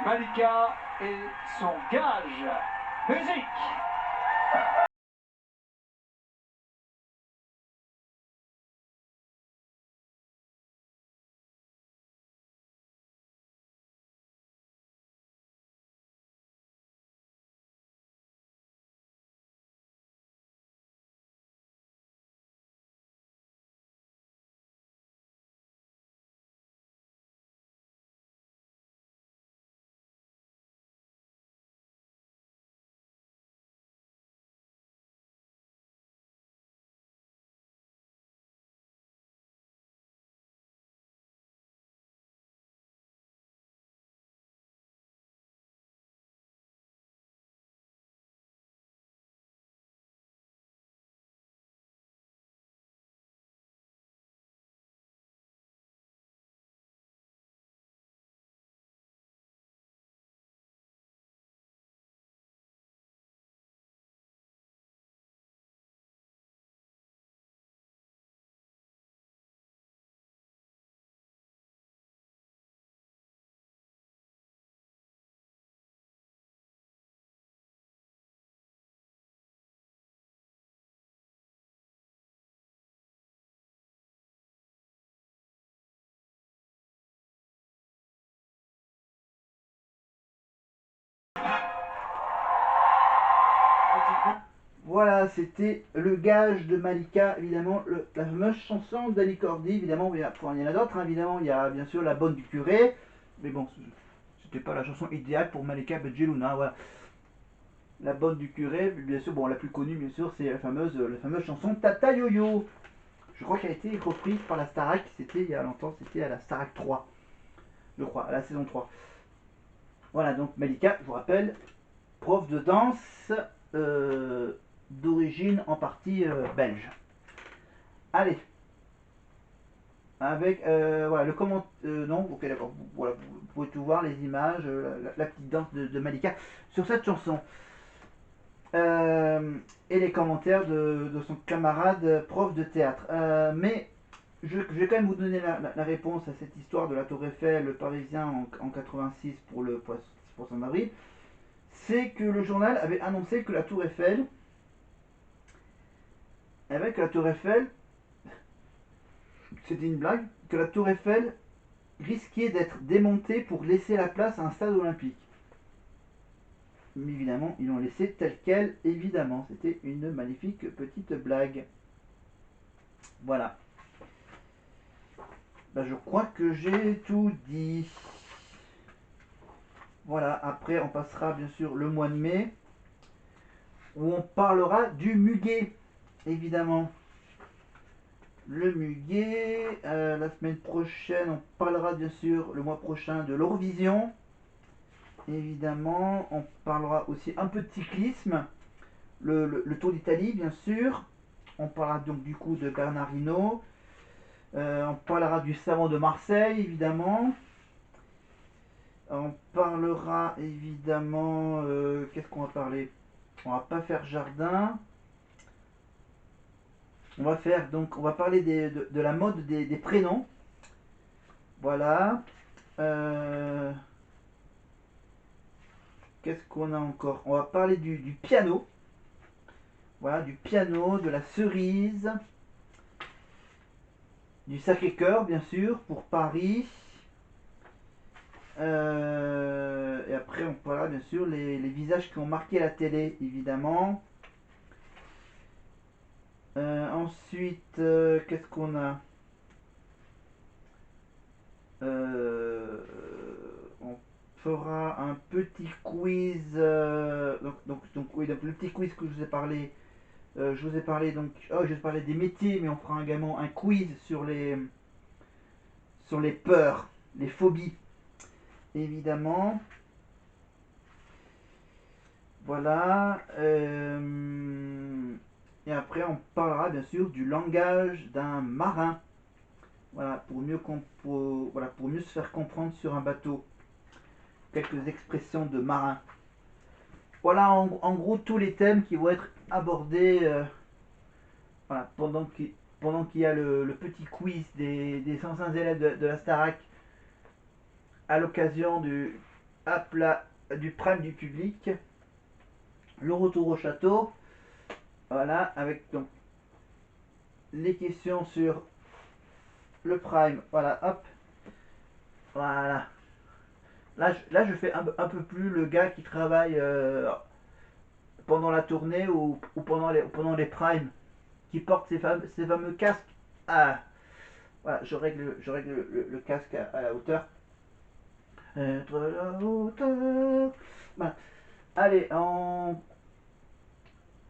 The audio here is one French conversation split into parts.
Malika et son gage. Musique. Voilà, c'était le gage de Malika, évidemment, la fameuse chanson d'Ali Cordy, évidemment, il y en a d'autres, hein, évidemment, il y a bien sûr La Bonne du Curé, mais bon, c'était pas la chanson idéale pour Malika Bedjelouna, voilà. La Bonne du Curé, bien sûr, bon, la plus connue, bien sûr, c'est la fameuse chanson Tata Yo-Yo. Je crois qu'elle a été reprise par la Starac, c'était il y a longtemps, c'était à la Starac 3, je crois, à la saison 3. Voilà, donc Malika, je vous rappelle, prof de danse, d'origine en partie belge. Allez, avec voilà le comment non, ok, d'accord, voilà, vous pouvez tout voir, les images, la petite danse de Malika sur cette chanson. Euh, et les commentaires de son camarade prof de théâtre. Mais je vais quand même vous donner la réponse à cette histoire de la Tour Eiffel, le Parisien en 86 pour le 6% d'avril. C'est que le journal avait annoncé que la Tour Eiffel, c'était une blague, que la Tour Eiffel risquait d'être démontée pour laisser la place à un stade olympique. Mais évidemment, ils l'ont laissé tel quel, évidemment. C'était une magnifique petite blague. Voilà. Ben, je crois que j'ai tout dit. Voilà, après on passera bien sûr le mois de mai, où on parlera du muguet, évidemment. Le muguet, la semaine prochaine, on parlera bien sûr le mois prochain de l'Eurovision. Évidemment, on parlera aussi un peu de cyclisme, le Tour d'Italie, bien sûr. On parlera donc du coup de Bernard Hinault. On parlera du savon de Marseille, évidemment. On parlera évidemment. Qu'est-ce qu'on va parler? On va pas faire jardin. On va parler de la mode des prénoms. Voilà. Euh, Qu'est-ce qu'on a encore? On va parler du piano. Voilà, du piano, de la cerise, du Sacré-Cœur, bien sûr, pour Paris. Et après, on parlera bien sûr les visages qui ont marqué la télé, évidemment. Ensuite, qu'est-ce qu'on a? On fera un petit quiz. Donc, le petit quiz que je vous ai parlé. Je vous ai parlé donc. Oh, je vous ai parlé des métiers, mais on fera également un quiz sur les peurs, les phobies, évidemment. Voilà. Et après, on parlera bien sûr du langage d'un marin. Voilà, pour mieux se faire comprendre sur un bateau. Quelques expressions de marin. Voilà en gros tous les thèmes qui vont être abordés voilà, pendant qu'il y a le petit quiz des 105 élèves de la Starac à l'occasion à plat du prime du public. Le retour au château. Voilà, avec donc les questions sur le prime. Voilà, hop. Voilà. Là, je fais un peu plus le gars qui travaille pendant la tournée ou pendant les primes, qui porte ces fameux casques. Ah, voilà, je règle le casque à la hauteur. Être à la hauteur. Voilà. Allez,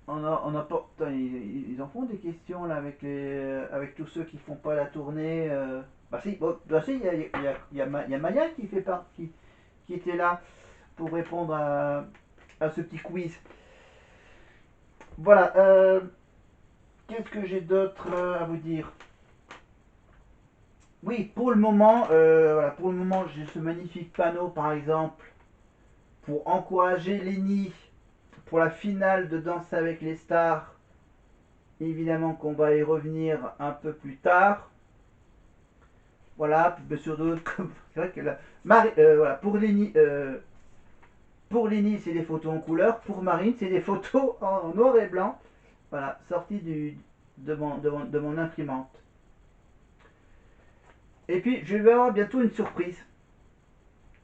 putain, ils en font des questions là avec tous ceux qui font pas la tournée. Bah si, bon, bah si, il y a Maya qui était là pour répondre à ce petit quiz. Voilà. Qu'est-ce que j'ai d'autre à vous dire? Oui, pour le moment, voilà, pour le moment, j'ai ce magnifique panneau, par exemple, pour encourager Lenny pour la finale de Danse avec les stars. Évidemment qu'on va y revenir un peu plus tard. Voilà, puis bien sûr d'autres. C'est vrai que là, voilà, pour Lenny, c'est des photos en couleur. Pour Marine, c'est des photos en noir et blanc. Voilà, sorties de mon imprimante. Et puis, je vais avoir bientôt une surprise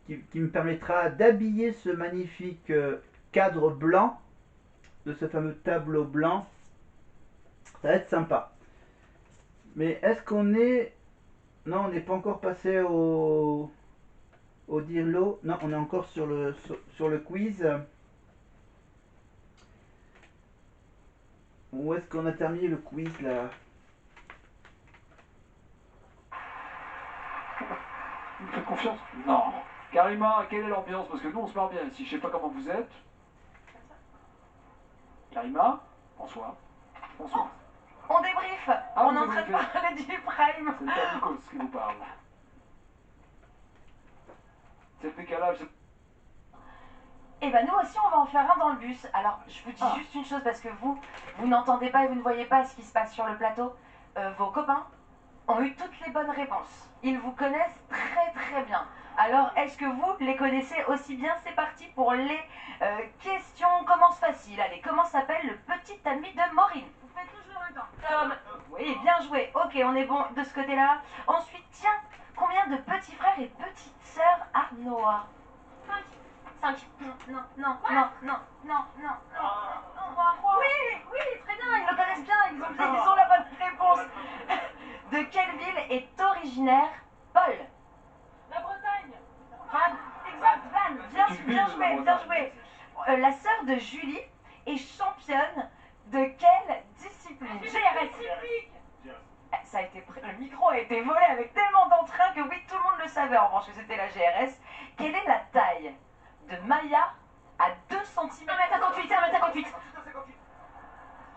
qui me permettra d'habiller ce magnifique cadre blanc, de ce fameux tableau blanc. Ça va être sympa. Mais est-ce qu'on est... Non, on n'est pas encore passé au Dirlo. Non, on est encore sur le quiz. Où est-ce qu'on a terminé le quiz là? Vous me faites confiance? Non. Karima, quelle est l'ambiance? Parce que nous, on se marre bien ici. Je sais pas comment vous êtes. Karima? François. François. On débrief. Ah, On est vous en train de débriefez. parler du prime. C'est le père Nikos qui vous parle. C'est le décalage. Et ben nous aussi on va en faire un dans le bus. Alors je vous dis juste une chose parce que vous n'entendez pas et vous ne voyez pas ce qui se passe sur le plateau. Vos copains ont eu toutes les bonnes réponses. Ils vous connaissent très très bien. Alors est-ce que vous les connaissez aussi bien? C'est parti pour les questions. Commence facile. Allez, comment s'appelle le petit ami de Maureen? Vous faites tout jouer en même temps. Tom. Oui, bien joué. Ok, on est bon de ce côté-là. Ensuite, tiens, combien de petits frères et petites sœurs a Noah? 5. Non, non, non, non, non, non, non. 3. Oui, oui, très bien, ils le connaissent bien, ils ont la bonne réponse. De quelle ville est originaire Paul? La Bretagne. Vannes. Exact, Vannes. Bien joué, bien joué. La sœur de Julie est championne de quelle discipline? GRS. Ça a été le micro a été volé avec tellement d'entrain que oui, tout le monde le savait en revanche que c'était la GRS. Quelle est la taille de Maya à 2 cm? 1m58, 1m58.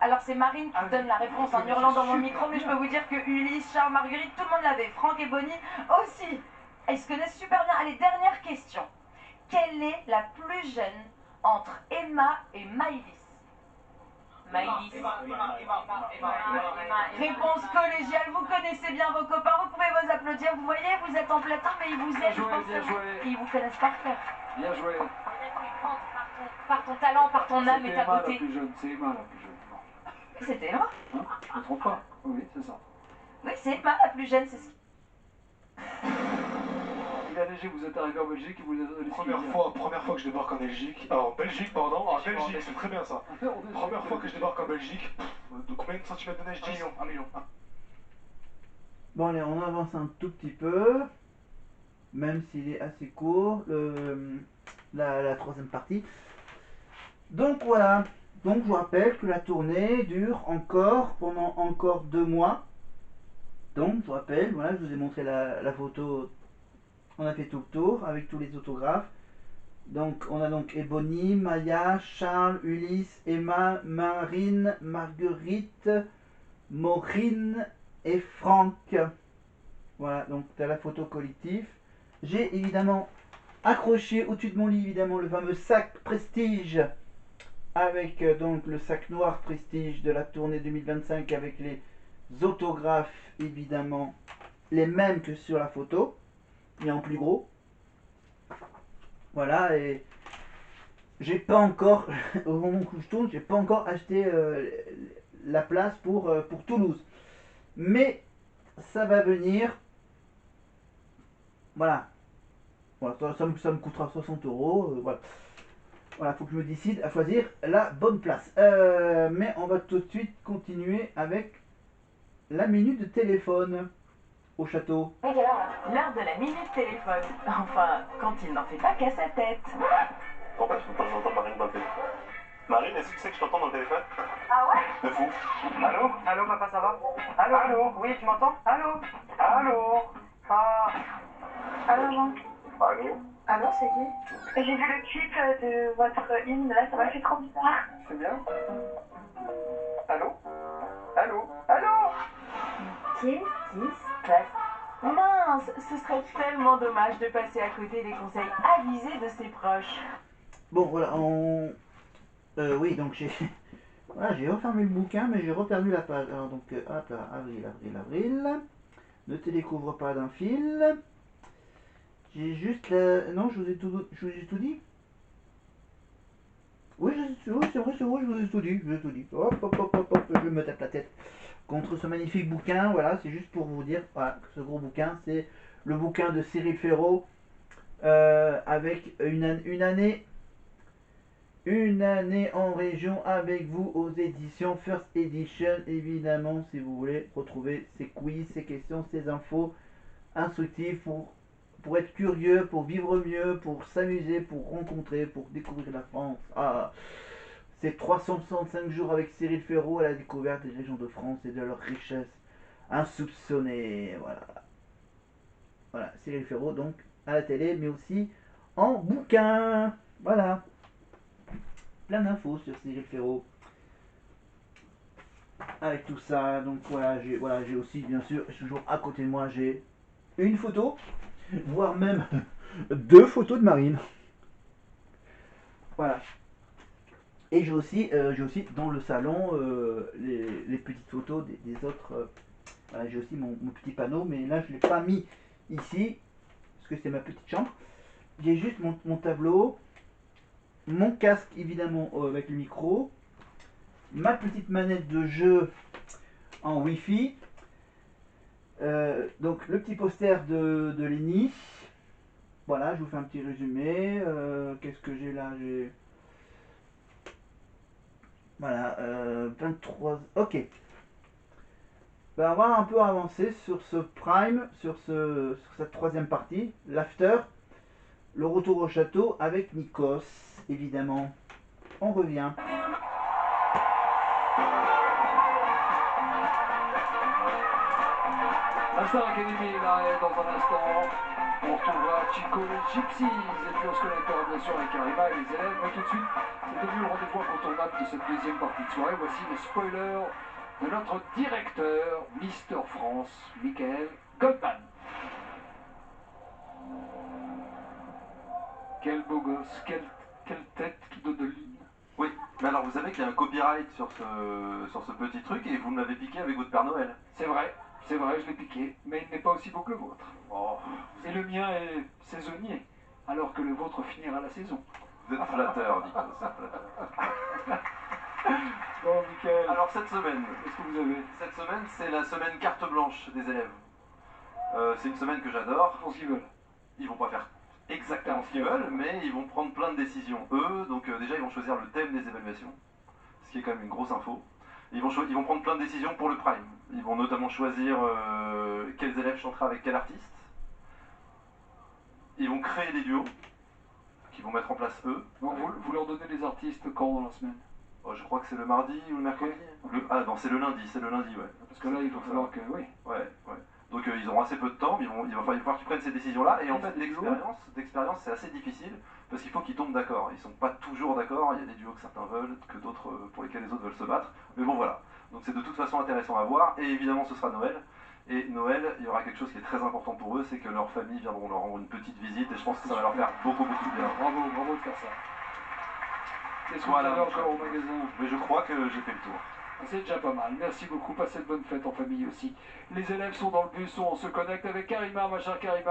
Alors c'est Marine qui donne la réponse en hurlant dans mon micro, mais je peux vous dire que Ulysse, Charles, Marguerite, tout le monde l'avait. Franck et Bonnie aussi. Ils se connaissent super bien. Allez, dernière question. Quelle est la plus jeune entre Emma et Maïlis? Maïlis. Réponse collégiale, vous connaissez bien vos copains, vous pouvez vous applaudir, vous voyez, vous êtes en plateau, mais ils vous aident, je pense que ils vous connaissent par cœur. Bien joué. Par ton talent, par ton âme et ta Emma beauté. la plus jeune, c'est Emma la plus jeune. C'était Emma? Hein? Je me trompe pas? Oui, c'est ça. Oui, c'est Emma la plus jeune, c'est ce qui... Il a neigé, vous êtes arrivé en Belgique et vous avez donné Première fois que je débarque en Belgique. En Belgique, pardon. En Belgique, c'est très bien ça. Première fois que je débarque en Belgique. De combien de centimètres de neige? 10 1 million. Bon allez, on avance un tout petit peu. Même s'il est assez court, la troisième partie. Donc voilà. Donc je vous rappelle que la tournée dure pendant encore 2 mois. Donc je vous rappelle, voilà, je vous ai montré la photo. On a fait tout le tour avec tous les autographes. Donc on a donc Ebony, Maya, Charles, Ulysse, Emma, Marine, Marguerite, Maureen et Franck. Voilà, donc tu as la photo collective. J'ai évidemment accroché au-dessus de mon lit évidemment le fameux sac Prestige avec donc le sac noir Prestige de la tournée 2025 avec les autographes évidemment les mêmes que sur la photo mais en plus gros. Voilà, et j'ai pas encore, au moment où je tourne, j'ai pas encore acheté la place pour Toulouse. Mais ça va venir. Voilà. Voilà, ça me coûtera 60 €. Voilà. Voilà, faut que je me décide à choisir la bonne place. Mais on va tout de suite continuer avec la minute de téléphone au château. L'heure de la minute téléphone. Enfin, quand il n'en fait pas qu'à sa tête. Pourquoi tu peux pas entendre Marine dans le téléphone? Marine, est-ce que tu sais que je t'entends dans le téléphone? Ah ouais? De fou. Allô? Allô, papa, ça va? Allô? Allô? Oui, tu m'entends? Allô? Allô? Ah. Allô, maman? Allô? Allô, c'est qui? J'ai vu le clip de votre hymne, là, ça m'a fait trop bizarre. C'est bien? Allô? Allô? Allô? Qu'est-ce qui se passe? Mince, ce serait tellement dommage de passer à côté des conseils avisés de ses proches. Bon, voilà, oui, donc j'ai... Voilà, j'ai refermé le bouquin, mais j'ai reperdu la page. Alors donc, hop là, avril. Ne te découvre pas d'un fil. J'ai juste la... Non, je vous ai tout dit. Oui, c'est vrai, je vous ai tout dit. Hop, je me tape la tête contre ce magnifique bouquin. Voilà, c'est juste pour vous dire, voilà, que ce gros bouquin, c'est le bouquin de Cyril Ferraud, avec une année en région avec vous aux éditions First Edition, évidemment, si vous voulez retrouver ces quiz, ces questions, ces infos instructives pour être curieux, pour vivre mieux, pour s'amuser, pour rencontrer, pour découvrir la France. Ah, c'est 365 jours avec Cyril Ferraud à la découverte des régions de France et de leur richesse insoupçonnée. Voilà, Cyril Ferraud donc à la télé, mais aussi en bouquin. Voilà. Plein d'infos sur Cyril Ferraud. Avec tout ça, donc voilà, j'ai aussi, bien sûr, toujours à côté de moi, j'ai une photo, voire même 2 photos de Marine. Voilà. Et j'ai aussi dans le salon les petites photos des autres. Voilà, j'ai aussi mon petit panneau, mais là je ne l'ai pas mis ici, parce que c'est ma petite chambre. J'ai juste mon tableau, mon casque évidemment avec le micro, ma petite manette de jeu en Wi-Fi, donc le petit poster de Lenny. Voilà, je vous fais un petit résumé. Qu'est-ce que j'ai là? J'ai... Voilà, 23... Ok. Ben, on va un peu avancer sur ce prime, sur cette troisième partie, l'after, le retour au château avec Nikos, évidemment. On revient. Star Academy est là dans un instant. On retrouvera Chico les Gypsies et puis on se connectera bien sûr avec Karima et les élèves. Mais tout de suite, c'est devenu le rendez-vous incontournable de cette deuxième partie de soirée. Voici les spoilers de notre directeur, Mister France, Michael Goldman. Quel beau gosse, quelle tête qui donne de ligne. Oui, mais alors vous savez qu'il y a un copyright sur ce petit truc et vous me l'avez piqué avec votre Père Noël. C'est vrai, je l'ai piqué, mais il n'est pas aussi beau que le vôtre. Oh, Et le mien est saisonnier, alors que le vôtre finira la saison. vous êtes flatteur, Nico, c'est flatteur. Bon, Michael, Alors cette semaine, qu'est-ce que vous avez? cette semaine c'est la semaine carte blanche des élèves. C'est une semaine que j'adore. Ils font ce qu'ils veulent. Ils vont pas faire exactement ce qu'ils veulent, mais ils vont prendre plein de décisions eux. Donc déjà ils vont choisir le thème des évaluations, ce qui est quand même une grosse info. Ils vont prendre plein de décisions pour le prime. Ils vont notamment choisir quels élèves chantera avec quel artiste. Ils vont créer des duos qu'ils vont mettre en place eux. Donc vous leur donnez des artistes quand dans la semaine? Oh, je crois que c'est le mardi ou le mercredi. Ah non, c'est le lundi, ouais. Parce que là, il va falloir que... Oui. Ouais. Donc ils auront assez peu de temps, mais il va falloir qu'ils prennent ces décisions-là. Et en fait, d'expérience, c'est assez difficile, parce qu'il faut qu'ils tombent d'accord. Ils sont pas toujours d'accord, il y a des duos que certains veulent, que d'autres pour lesquels les autres veulent se battre. Mais bon, voilà. Donc c'est de toute façon intéressant à voir. Et évidemment, ce sera Noël. Et Noël, il y aura quelque chose qui est très important pour eux, c'est que leurs familles viendront leur rendre une petite visite. Et je pense que ça va leur faire beaucoup de bien. Bravo de faire ça. Qu'est-ce que Voilà, vous avez encore au magasin? Mais je crois que j'ai fait le tour. C'est déjà pas mal. Merci beaucoup. Passez de bonnes fêtes en famille aussi. Les élèves sont dans le bus, on se connecte avec Karima, ma chère Karima.